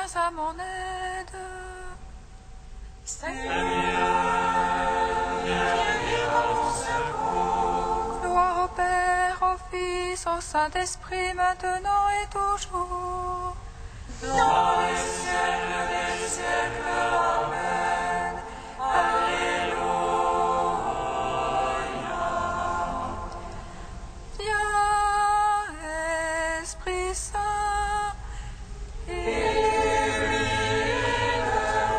viens à mon aide. Seigneur, viens à mon secours. Gloire au Père, au Fils, au Saint-Esprit, maintenant et toujours. Dans les siècles des siècles, Amen. Alléluia. Viens, Esprit Saint, illumine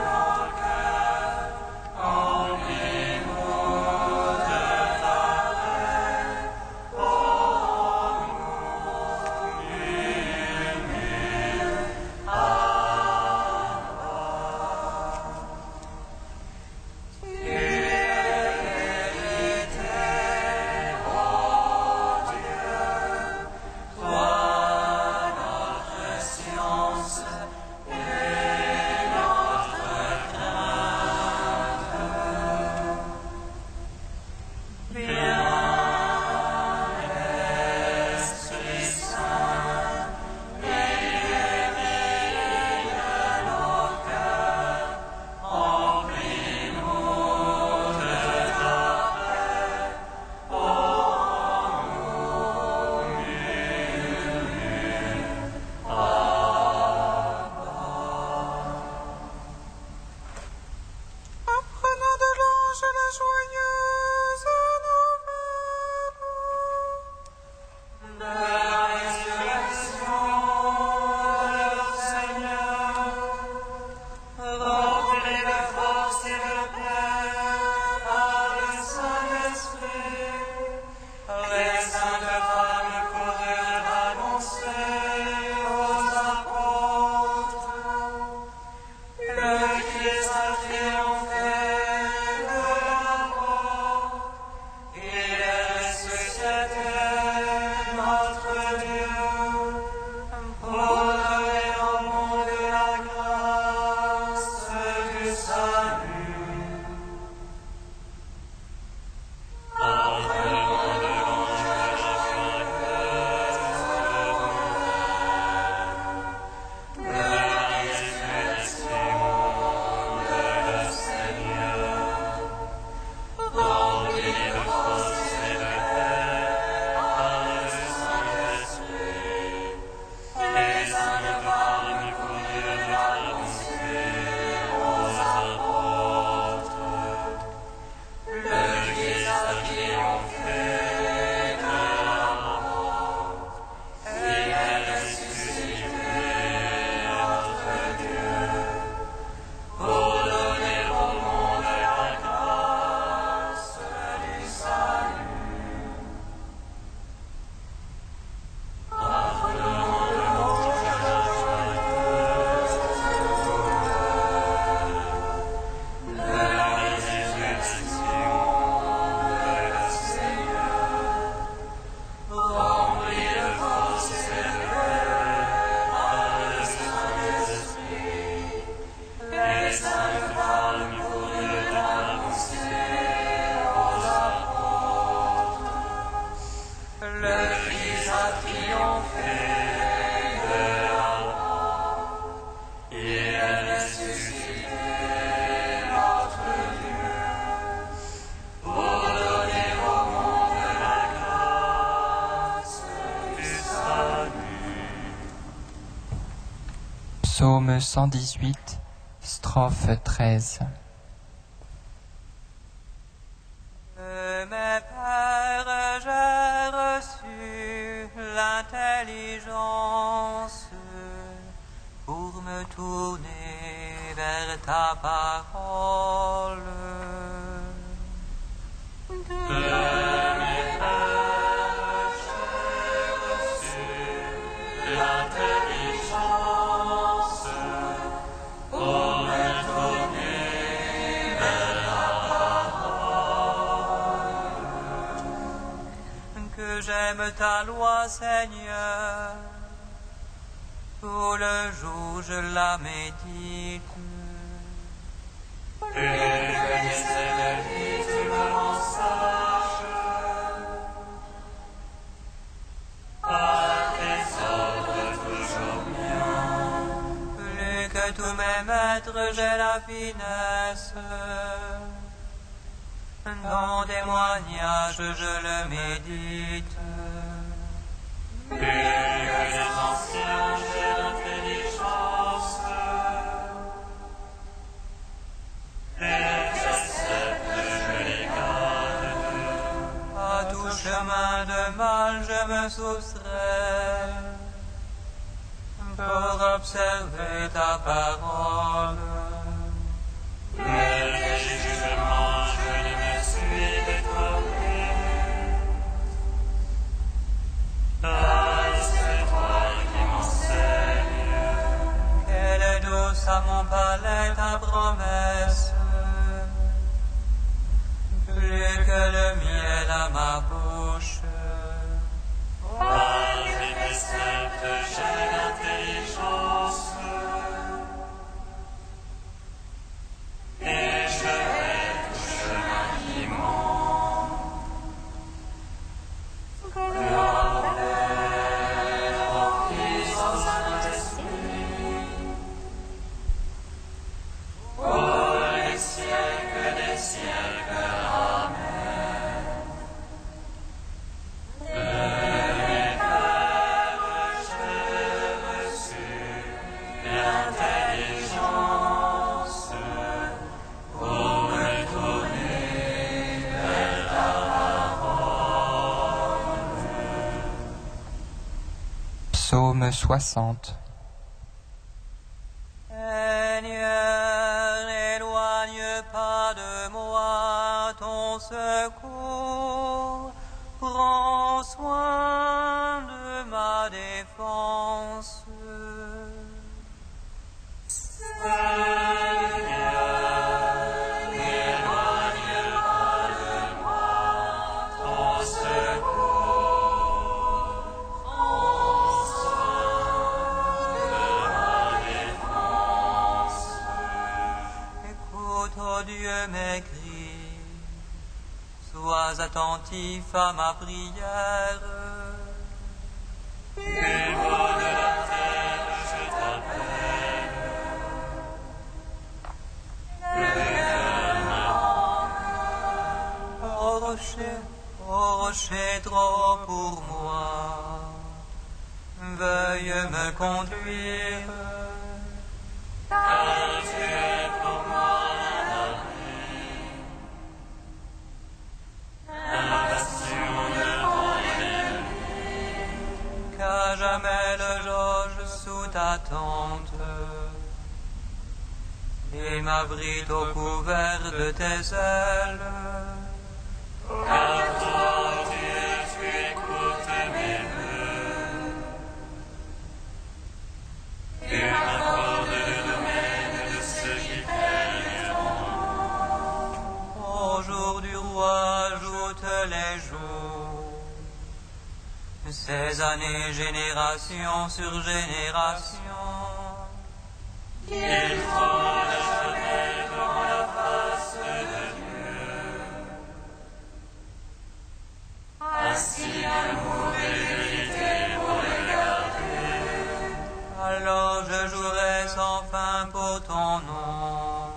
nos cœurs, remplis-nous de ta paix. Oh, nous murmure, Abba. Tu es vérité, ô Dieu, toi notre science et notre crainte. Viens, Esprit Saint, illumine nos cœurs, remplis-nous de ta paix. Oh, nous murmure, Abba. Apprenons de l'ange la joyeuse nouvelle de la résurrection de notre Seigneur. Remplis de force et de paix par le Saint-Esprit. Les saintes femmes coururent annoncer aux apôtres: le Christ a triomphé de la mort. Il est ressuscité, notre Dieu, pour donner au monde la grâce du salut. Apprenons de l'ange la joyeuse nouvelle de la résurrection de notre Seigneur. Remplis de force et de paix par le Saint-Esprit. Les saintes femmes coururent annoncer aux apôtres: le Christ a triomphé de la mort. Il est ressuscité, notre Dieu, pour donner au monde la grâce du salut. Apprenons de l'ange la joyeuse nouvelle de la résurrection de notre Seigneur. Remplis de force et de paix par le Saint-Esprit. Les saintes femmes coururent annoncer aux apôtres: le Christ a triomphé de la mort. Il est ressuscité, notre Dieu, pour donner au monde la grâce du salut. Psaume 118, strophe 13. De mes pères, j'ai reçu l'intelligence pour me tourner vers ta parole. De mes pères, j'ai reçu l'intelligence pour me tourner vers ta parole. Que j'aime ta loi, Seigneur. Tout le jour je la médite. Plus que j'essaie de vivre, tu me rends sage. Par tes ordres toujours miens. Plus que tous mes maîtres j'ai la finesse. Dans témoignage je le médite. Plus que les anciens, j'ai l'intelligence. Les préceptes, je les garde. À tout chemin de mal je me soustrais pour observer ta parole. Mais les jugements, je ne me suis détourné. C'est toi qui m'enseignes. Quelle est douce à mon palais ta promesse, plus que le miel à ma bouche. Par tes préceptes, j'ai l'intelligence. Et je vais tout chemin immonde. Fils au Saint-Esprit, pour les siècles des siècles. Amen. De mes pères, j'ai reçu l'intelligence pour me tourner vers ta parole. Psaume 60. Seigneur, n'éloigne pas de moi ton secours. Prends soin de ma défense. Écoute, ô Dieu, mes cris. Sois attentif à ma prière. Du haut de la terre, je t'appelle. Ô rocher trop haut pour moi, veuille me conduire. Car tu es pour moi un abri, un bastion de mon ennemi. Qu'à jamais le jauge sous ta tente et m'abrite au couvert de tes ailes. Car toi, Dieu, tu écoutes mes vœux. Tu m'accordes le domaine de ceux qui t'aimeront. Au jour du roi, ajoute les jours. Ces années, génération sur génération. Il trône à jamais devant la face de Dieu. Ainsi l'amour et l'unité pour le garder. Alors je jouerai sans fin pour ton nom,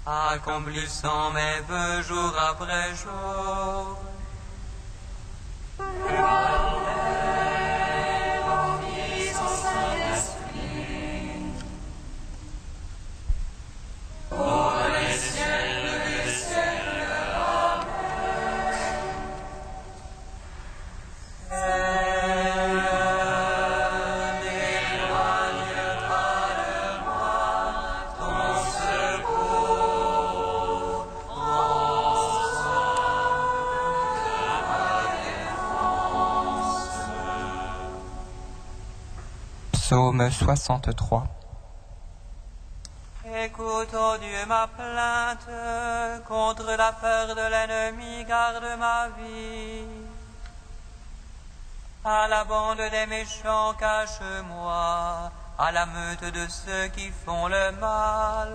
accomplissant mes vœux jour après jour. Fils au Saint-Esprit, pour les siècles des siècles. N'éloigne pas de moi ton secours. Prends soin de ma défense. Psaume 63. Écoute, ô Dieu, ma plainte, contre l'affaire de l'ennemi, garde ma vie. À la bande des méchants, cache-moi, à la meute de ceux qui font le mal.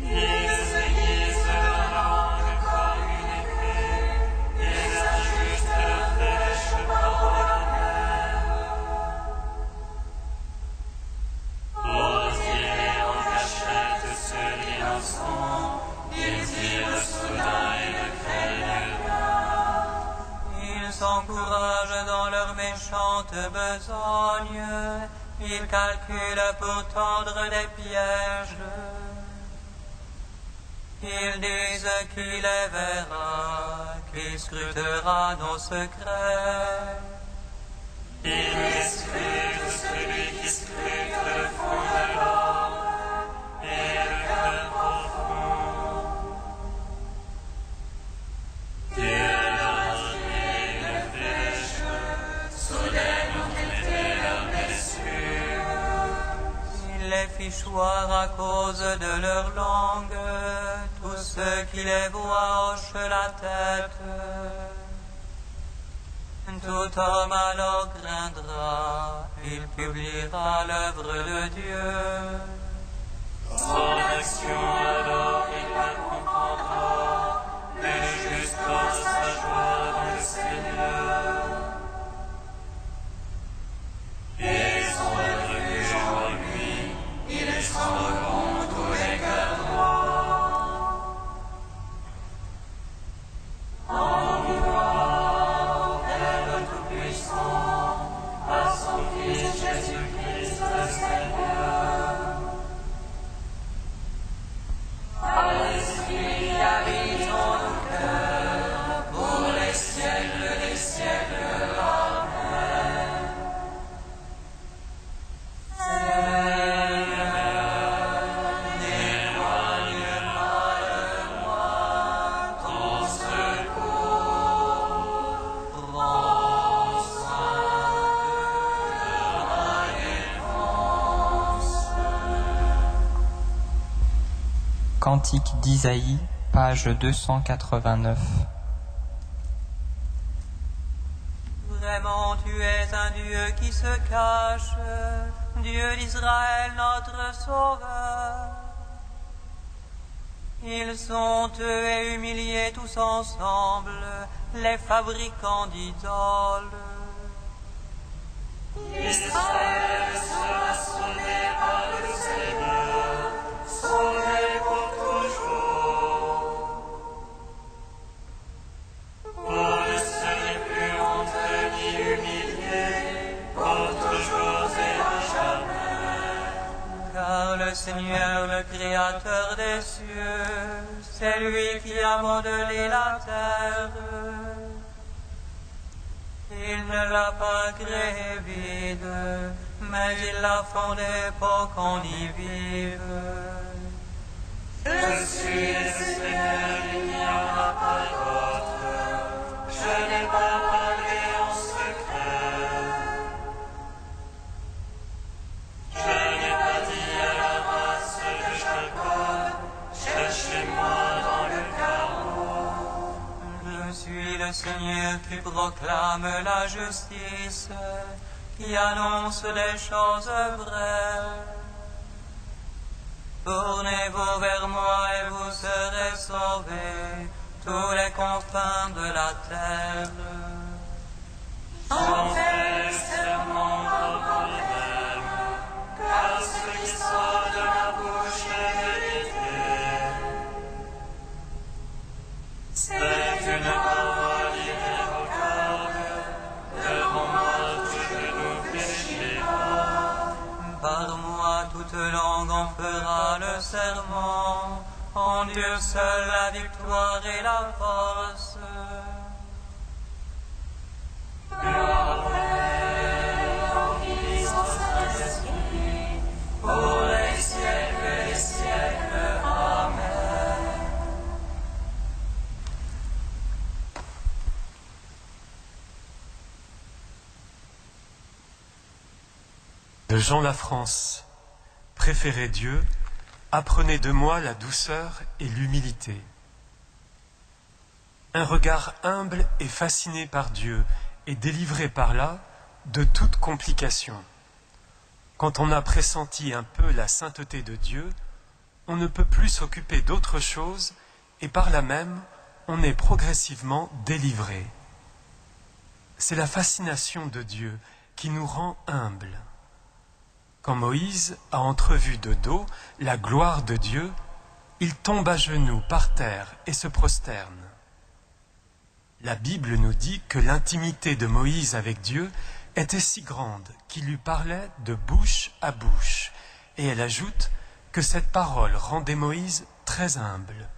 Ils aiguisent leur langue comme une épée, ils ajustent leurs flèches par la mer. s'encouragent dans leur méchante besogne. Ils calculent pour tendre des pièges. Ils disent qu'il les verra, qu'il scrutera nos secrets. Il scrute celui qui scrute le fond de l'âme et le cœur profond. Dieu leur donné le flèche, soudain ont été leurs blessures. Il les fit choir à cause de leur langue. Tous ceux qui les voient hochent la tête. Tout homme alors craindra, il publiera l'œuvre de Dieu. Son action alors il la comprendra, mais le juste dans sa joie dans le Seigneur. Et son refuge en lui, ils sauveront tous les cœurs noirs. En voulant vers le Tout-Puissant, à son Fils Jésus-Christ le Seigneur. À l'Esprit qui habite en nos cœurs, pour les siècles des siècles. Amen. Seigneur, n'éloigne pas de moi ton secours. Prends soin de ma défense. Cantique d'Isaïe, page 289. Vraiment, tu es un Dieu qui se cache, Dieu d'Israël, notre Sauveur. Ils sont tués et humiliés tous ensemble, les fabricants d'idoles. Israël sera sauvé par le Seigneur, sauvé pour toujours. Pour ne serait plus honte ni humilié, pour toujours et à jamais. Car le Seigneur, le Créateur des cieux, c'est lui qui a modelé la terre. Il ne l'a pas créée vide, mais il l'a fondée pour qu'on y vive. Je suis le Seigneur, il n'y en a pas d'autre. Je n'ai pas parlé en secret. Je n'ai pas dit à la race de Jacob, cherchez-moi dans le chaos. Je suis le Seigneur qui proclame la justice, qui annonce les choses vraies. Tournez-vous vers moi et vous serez sauvés, tous les confins de la terre. J'en fais serment contre lui-même, car ce qui sort de ma bouche est vérité. C'est une parole irrévocable, devant moi tout genou fléchira. Par moi toute langue en fera le serment, en Dieu seul la victoire et la force. Pour les siècles et siècles. Amen. De Jean Lafrance. Préférez Dieu, apprenez de moi la douceur et l'humilité. Un regard humble et fasciné par Dieu est délivré par là de toute complication. Quand on a pressenti un peu la sainteté de Dieu, on ne peut plus s'occuper d'autre chose et par là même, on est progressivement délivré. C'est la fascination de Dieu qui nous rend humbles. Quand Moïse a entrevu de dos la gloire de Dieu, il tombe à genoux par terre et se prosterne. La Bible nous dit que l'intimité de Moïse avec Dieu était si grande qu'il lui parlait de bouche à bouche. Et elle ajoute que cette parole rendait Moïse très humble.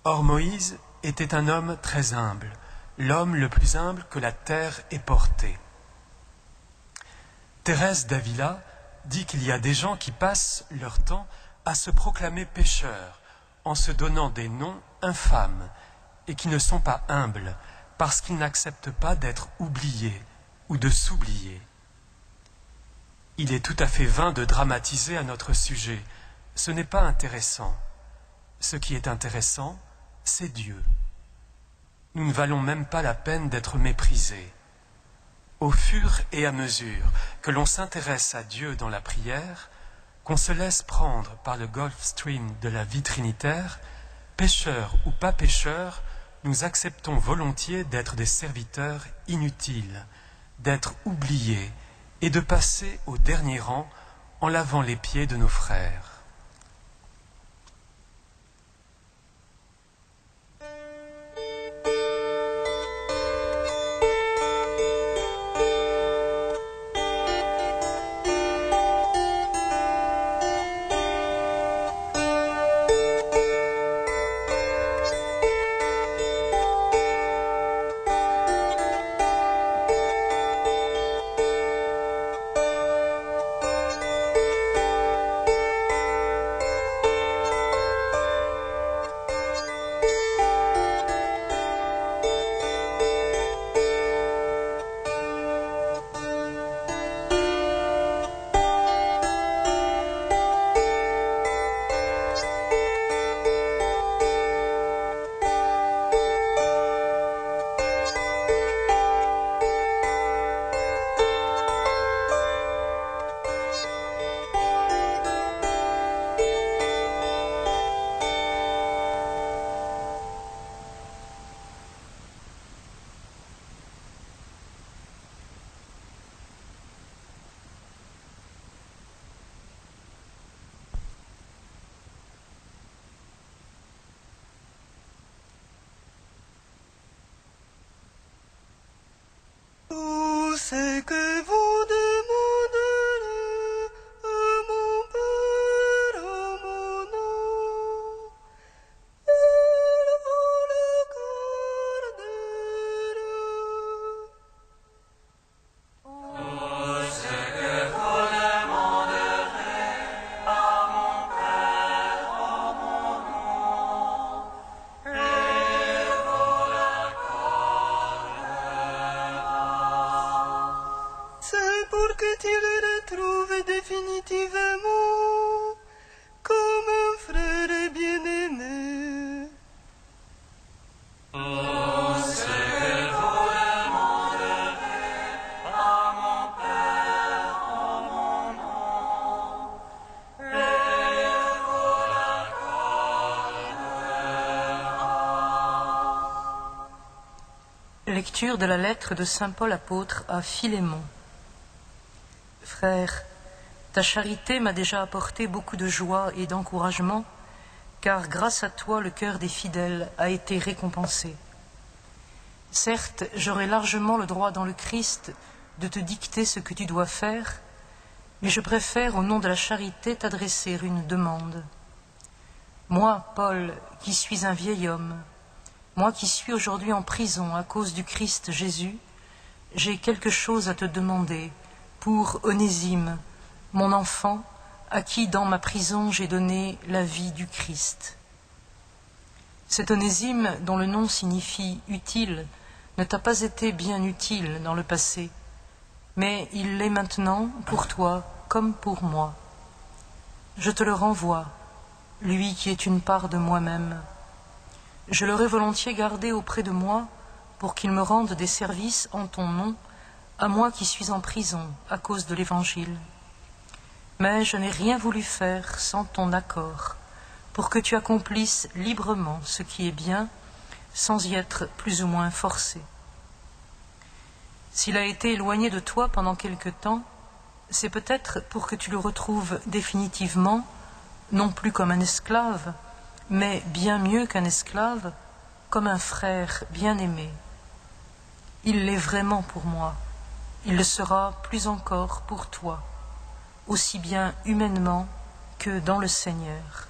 Or Moïse était un homme très humble, l'homme le plus humble que la terre ait porté. Thérèse d'Avila dit qu'il y a des gens qui passent leur temps à se proclamer pécheurs en se donnant des noms infâmes et qui ne sont pas humbles parce qu'ils n'acceptent pas d'être oubliés ou de s'oublier. Il est tout à fait vain de dramatiser à notre sujet. Ce n'est pas intéressant. Ce qui est intéressant, c'est Dieu. Nous ne valons même pas la peine d'être méprisés. Au fur et à mesure que l'on s'intéresse à Dieu dans la prière, qu'on se laisse prendre par le Gulf Stream de la vie trinitaire, pécheurs ou pas pécheurs, nous acceptons volontiers d'être des serviteurs inutiles, d'être oubliés et de passer au dernier rang en lavant les pieds de nos frères. Tout ce que vous demanderez à mon Père en mon nom, il vous l'accordera. Tout ce que vous demanderez à mon Père en mon nom, il vous l'accordera. C'est pour que tu le retrouves définitivement comme un frère bien-aimé. Tout ce que vous demanderez à mon Père en mon nom, il vous l'accordera. Lecture de la lettre de saint Paul apôtre à Philémon. Frère, ta charité m'a déjà apporté beaucoup de joie et d'encouragement, car grâce à toi le cœur des fidèles a été récompensé. Certes, j'aurai largement le droit dans le Christ de te dicter ce que tu dois faire, mais je préfère au nom de la charité t'adresser une demande. Moi, Paul, qui suis un vieil homme, moi qui suis aujourd'hui en prison à cause du Christ Jésus, j'ai quelque chose à te demander pour Onésime, mon enfant, à qui dans ma prison j'ai donné la vie du Christ. Cet Onésime, dont le nom signifie « utile », ne t'a pas été bien utile dans le passé, mais il l'est maintenant pour toi comme pour moi. Je te le renvoie, lui qui est une part de moi-même. Je l'aurais volontiers gardé auprès de moi pour qu'il me rende des services en ton nom, à moi qui suis en prison à cause de l'Évangile. Mais je n'ai rien voulu faire sans ton accord, pour que tu accomplisses librement ce qui est bien, sans y être plus ou moins forcé. S'il a été éloigné de toi pendant quelque temps, c'est peut-être pour que tu le retrouves définitivement, non plus comme un esclave, mais bien mieux qu'un esclave, comme un frère bien-aimé. Il l'est vraiment pour moi, il le sera plus encore pour toi, aussi bien humainement que dans le Seigneur.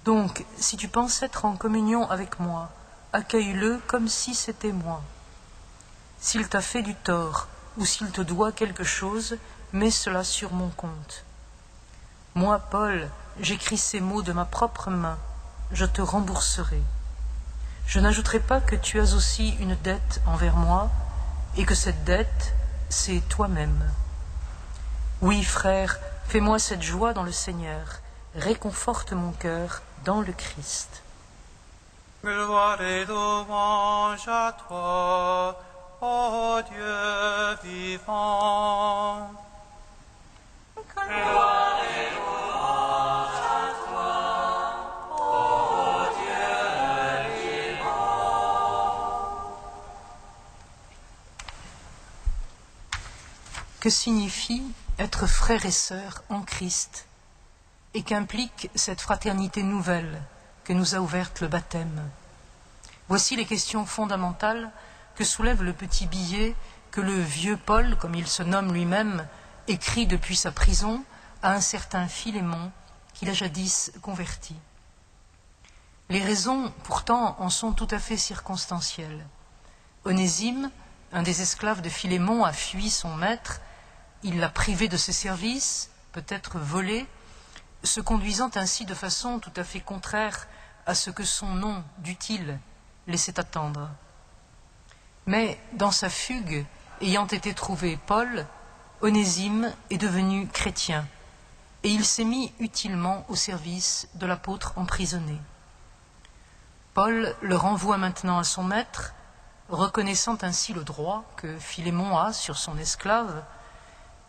Donc, si tu penses être en communion avec moi, accueille-le comme si c'était moi. S'il t'a fait du tort ou s'il te doit quelque chose, mets cela sur mon compte. Moi, Paul, j'écris ces mots de ma propre main, je te rembourserai. Je n'ajouterai pas que tu as aussi une dette envers moi, et que cette dette, c'est toi-même. Oui, frère, fais-moi cette joie dans le Seigneur, réconforte mon cœur dans le Christ. Gloire et louange à toi, ô Dieu vivant. Gloire et louange à toi, ô Dieu vivant. Que signifie être frère et sœur en Christ et qu'implique cette fraternité nouvelle que nous a ouverte le baptême? Voici les questions fondamentales que soulève le petit billet que le vieux Paul, comme il se nomme lui-même, écrit depuis sa prison à un certain Philémon qu'il a jadis converti. Les raisons, pourtant, en sont tout à fait circonstancielles. Onésime, un des esclaves de Philémon, a fui son maître, il l'a privé de ses services, peut-être volé, se conduisant ainsi de façon tout à fait contraire à ce que son nom d'utile laissait attendre. Mais dans sa fugue, ayant été trouvé Paul, Onésime est devenu chrétien, et il s'est mis utilement au service de l'apôtre emprisonné. Paul le renvoie maintenant à son maître, reconnaissant ainsi le droit que Philémon a sur son esclave,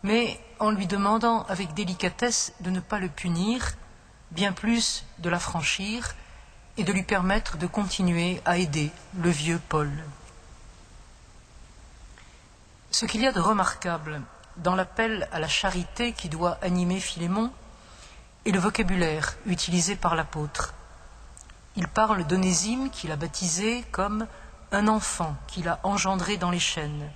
mais en lui demandant avec délicatesse de ne pas le punir, bien plus de l'affranchir et de lui permettre de continuer à aider le vieux Paul. Ce qu'il y a de remarquable dans l'appel à la charité qui doit animer Philémon est le vocabulaire utilisé par l'apôtre. Il parle d'Onésime qu'il a baptisé comme un enfant qu'il a engendré dans les chaînes,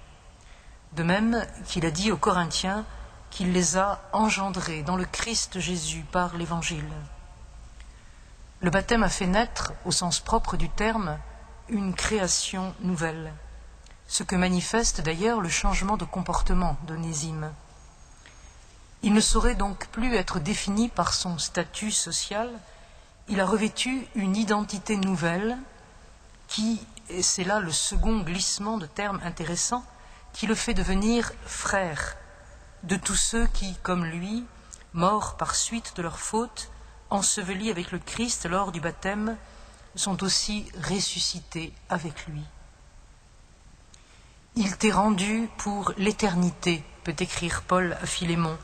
de même qu'il a dit aux Corinthiens qu'il les a engendrés dans le Christ Jésus par l'Évangile. Le baptême a fait naître, au sens propre du terme, une création nouvelle, ce que manifeste d'ailleurs le changement de comportement d'Onésime. Il ne saurait donc plus être défini par son statut social, il a revêtu une identité nouvelle qui, et c'est là le second glissement de termes intéressant, qui le fait devenir frère de tous ceux qui, comme lui, morts par suite de leur faute, ensevelis avec le Christ lors du baptême, sont aussi ressuscités avec lui. Il t'est rendu pour l'éternité, peut écrire Paul à Philémon,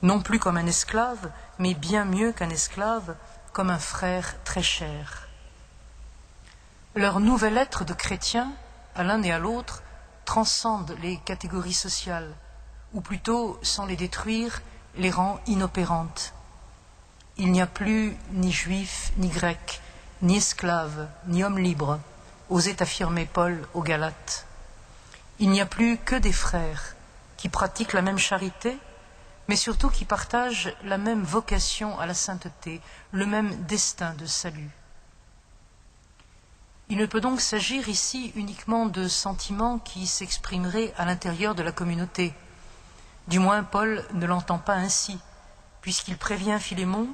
non plus comme un esclave, mais bien mieux qu'un esclave, comme un frère très cher. Leur nouvel être de chrétien, à l'un et à l'autre, transcende les catégories sociales, ou plutôt, sans les détruire, les rend inopérantes. Il n'y a plus ni juif, ni grec, ni esclave, ni homme libre, osait affirmer Paul aux Galates. Il n'y a plus que des frères qui pratiquent la même charité, mais surtout qui partagent la même vocation à la sainteté, le même destin de salut. Il ne peut donc s'agir ici uniquement de sentiments qui s'exprimeraient à l'intérieur de la communauté. Du moins, Paul ne l'entend pas ainsi, puisqu'il prévient Philémon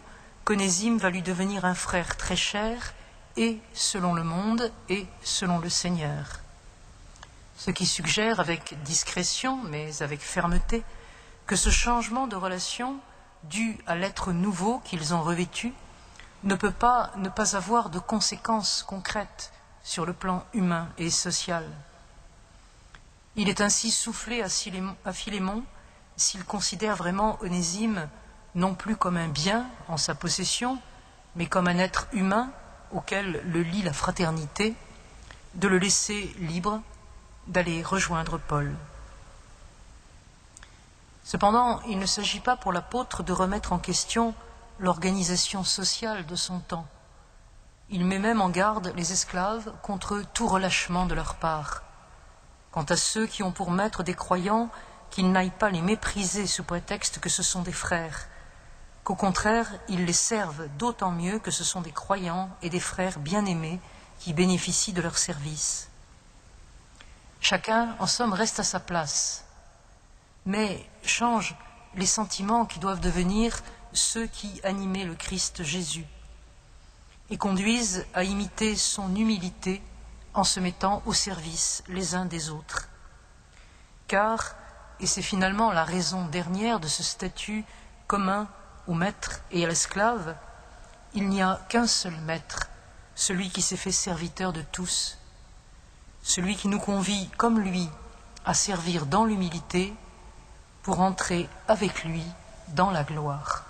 qu'Onésime va lui devenir un frère très cher, et selon le monde, et selon le Seigneur. Ce qui suggère avec discrétion, mais avec fermeté, que ce changement de relation, dû à l'être nouveau qu'ils ont revêtu, ne peut pas ne pas avoir de conséquences concrètes sur le plan humain et social. Il est ainsi soufflé à Philémon, s'il considère vraiment Onésime non plus comme un bien en sa possession, mais comme un être humain auquel le lie la fraternité, de le laisser libre d'aller rejoindre Paul. Cependant, il ne s'agit pas pour l'apôtre de remettre en question l'organisation sociale de son temps. Il met même en garde les esclaves contre tout relâchement de leur part. Quant à ceux qui ont pour maître des croyants, qu'ils n'aillent pas les mépriser sous prétexte que ce sont des frères, qu'au contraire, ils les servent d'autant mieux que ce sont des croyants et des frères bien-aimés qui bénéficient de leur service. Chacun, en somme, reste à sa place, mais change les sentiments qui doivent devenir ceux qui animaient le Christ Jésus et conduisent à imiter son humilité en se mettant au service les uns des autres. Car, et c'est finalement la raison dernière de ce statut commun au maître et à l'esclave, il n'y a qu'un seul maître, celui qui s'est fait serviteur de tous, celui qui nous convie comme lui à servir dans l'humilité pour entrer avec lui dans la gloire.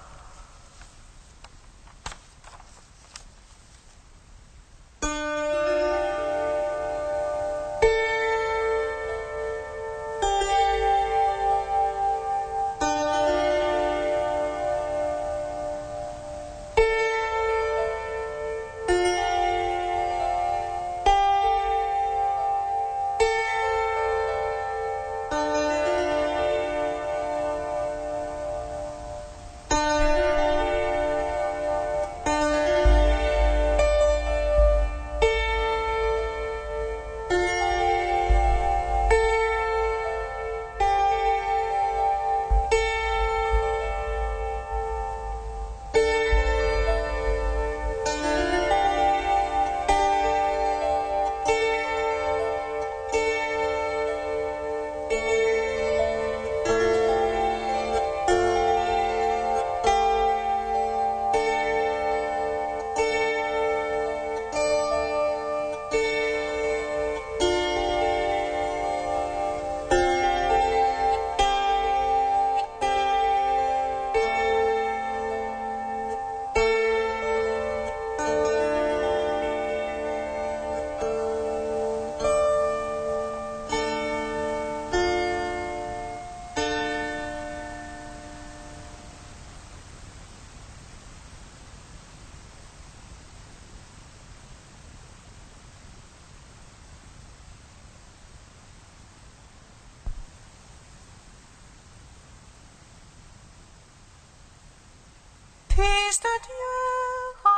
Fils de Dieu,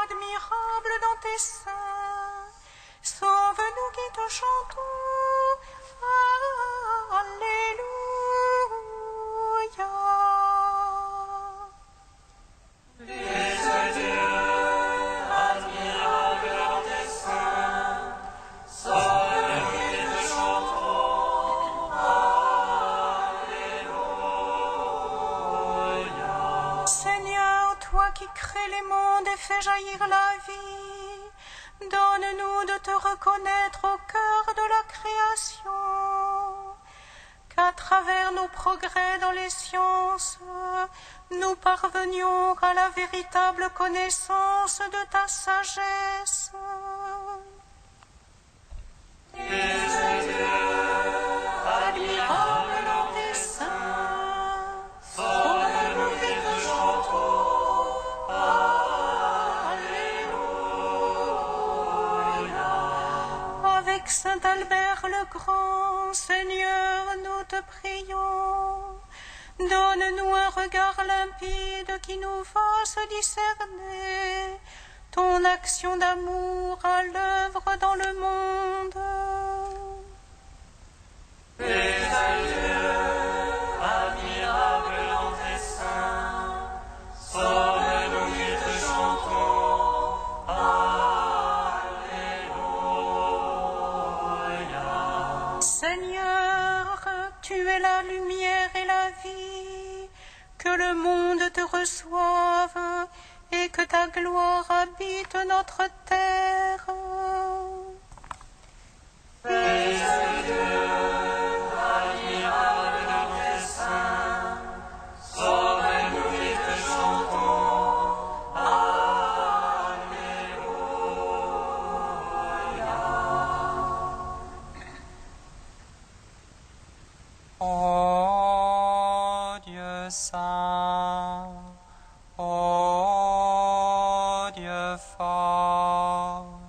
admirable dans tes seins, sauve-nous qui te chantons. Alléluia. Fils de Dieu, admirable dans tes seins, sauve-nous qui te chantons. Alléluia. Seigneur, toi qui crées les mondes et fais jaillir la vie, donne-nous de te reconnaître au cœur de la création, qu'à travers nos progrès dans les sciences, nous parvenions à la véritable connaissance de ta sagesse. Fils de Dieu, admirable dans tes seins, sauve-nous qui te chantons. Avec Saint Albert le Grand, Seigneur, nous te prions, donne-nous un regard limpide qui nous fasse discerner ton action d'amour à l'œuvre dans le monde. Fils de Dieu, admirable dans tes seins, sauve-nous qui te chantons. Seigneur, tu es la lumière et la vie, que le monde te reçoive et que ta gloire habite notre terre. Fils de Dieu, admirable dans tes seins, sauve-nous qui te chantons. Ô Dieu saint, ô Dieu fort,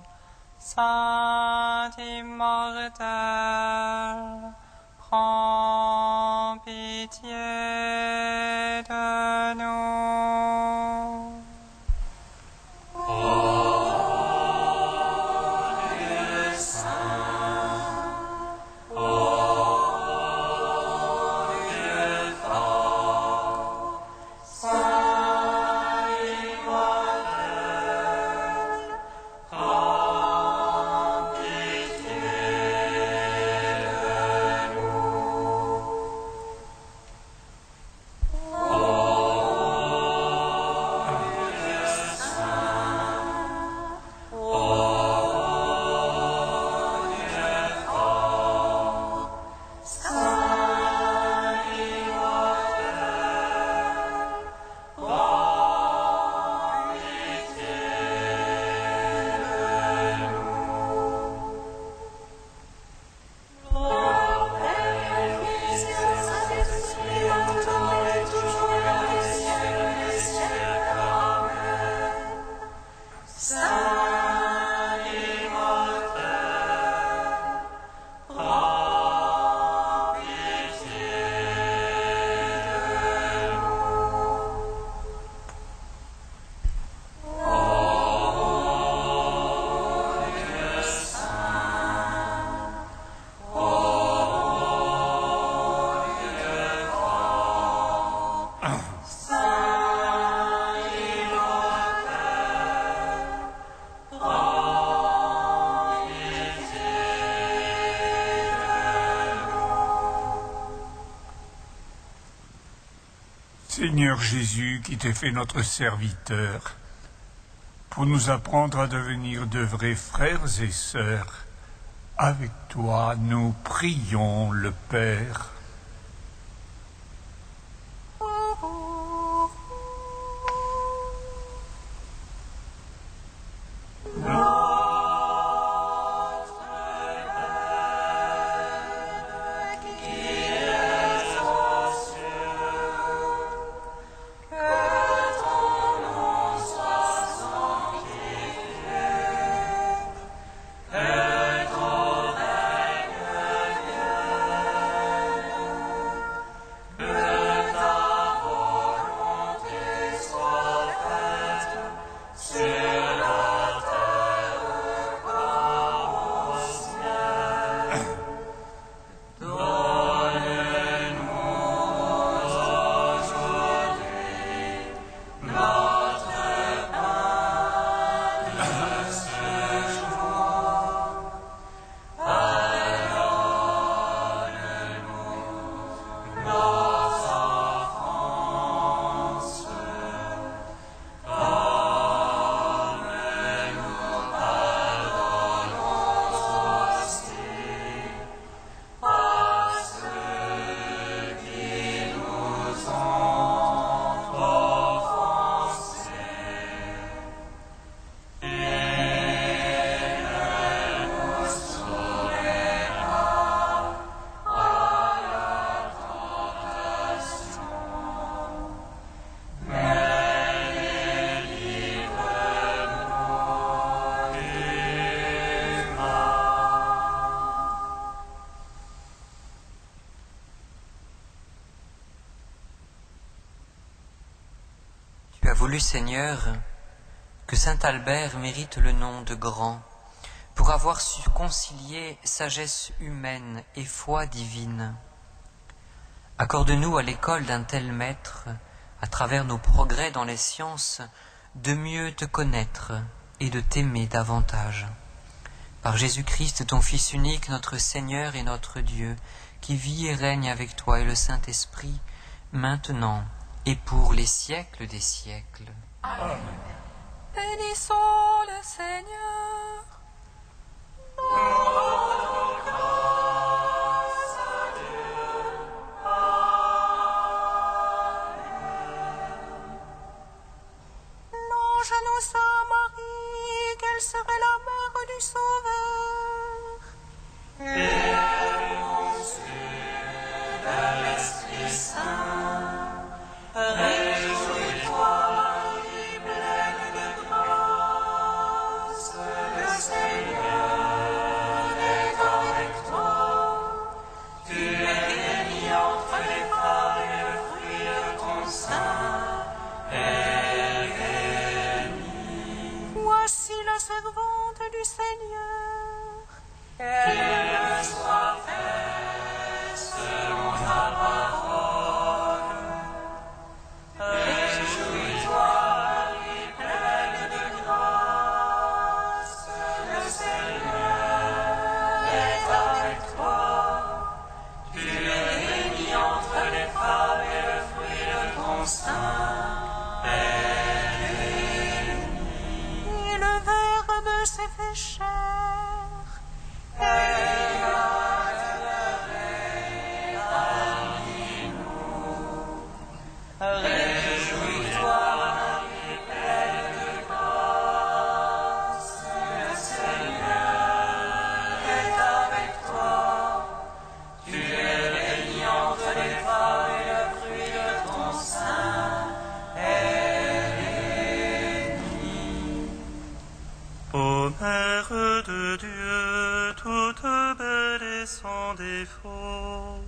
Seigneur Jésus, qui t'es fait notre serviteur, pour nous apprendre à devenir de vrais frères et sœurs, avec toi, nous prions le Père. Tu as voulu, Seigneur, que saint Albert mérite le nom de grand, pour avoir su concilier sagesse humaine et foi divine. Accorde-nous à l'école d'un tel maître, à travers nos progrès dans les sciences, de mieux te connaître et de t'aimer davantage. Par Jésus-Christ, ton Fils unique, notre Seigneur et notre Dieu, qui vit et règne avec toi et le Saint-Esprit, maintenant et pour les siècles des siècles. Amen. Bénissons le Seigneur. L'ange annonça à Marie qu'elle serait la mère du Sauveur. Et elle conçut de l'Esprit Saint. Réjouis-toi, Marie, pleine de grâce, le Seigneur est avec toi. Tu es bénie entre les femmes et le fruit de ton sein est béni. Voici la servante du Seigneur. Qu'elle me soit faite selon ta parole. Réjouis-toi, Marie, pleine de grâce, le Seigneur est avec toi. Tu es bénie entre les femmes et le fruit de ton sein est béni. Et le Verbe s'est fait chair. Et il a demeuré parmi nous. Réjouis-toi, Marie, pleine de grâce, le Seigneur est avec toi. Tu es bénie entre les femmes et le fruit de ton sein est béni. Ô Mère de Dieu, toute belle et sans défaut,